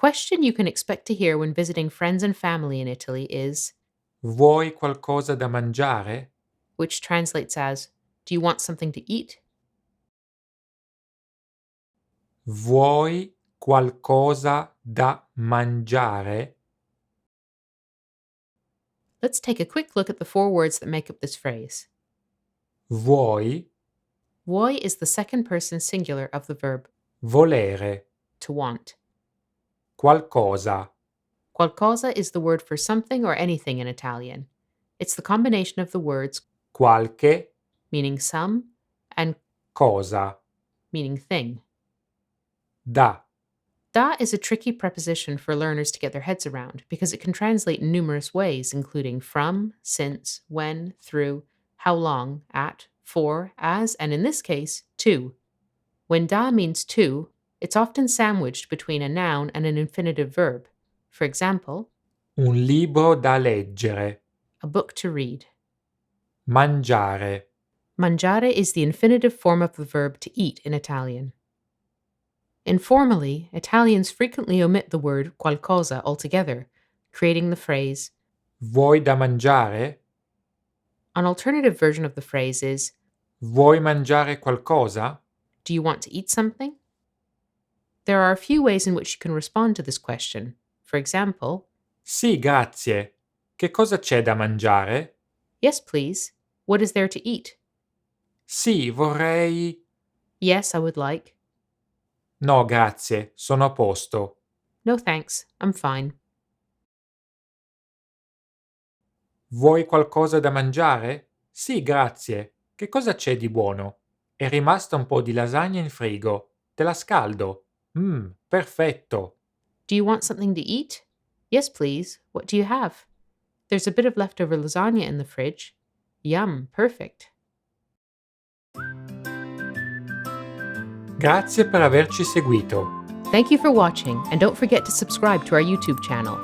question you can expect to hear when visiting friends and family in Italy is, Vuoi qualcosa da mangiare? which translates as, do you want something to eat? Vuoi qualcosa da mangiare? Let's take a quick look at the four words that make up this phrase. Vuoi, Vuoi is the second person singular of the verb volere, to want. qualcosa, Qualcosa is the word for something or anything in Italian. It's the combination of the words qualche meaning some and cosa, meaning thing. da, Da is a tricky preposition for learners to get their heads around because it can translate in numerous ways, including from, since, when, through, how long, at, for, as, and in this case, to. When da means to, it's often sandwiched between a noun and an infinitive verb. For example, un libro da leggere, a book to read. mangiare, Mangiare is the infinitive form of the verb to eat in Italian. Informally, Italians frequently omit the word qualcosa altogether, creating the phrase. vuoi da mangiare? An alternative version of the phrase is, Vuoi mangiare qualcosa? do you want to eat something? There are a few ways in which you can respond to this question. For example, Sì, grazie. Che cosa c'è da mangiare? yes, please. What is there to eat? Sì, vorrei. Yes, I would like. No, grazie, sono a posto. No thanks, I'm fine. Vuoi qualcosa da mangiare? Sì, grazie. Che cosa c'è di buono? È rimasta un po' di lasagna in frigo. Te la scaldo. Perfetto. Do you want something to eat? Yes, please. What do you have? There's a bit of leftover lasagna in the fridge. Yum, perfect. Grazie per averci seguito. Thank you for watching, and don't forget to subscribe to our YouTube channel.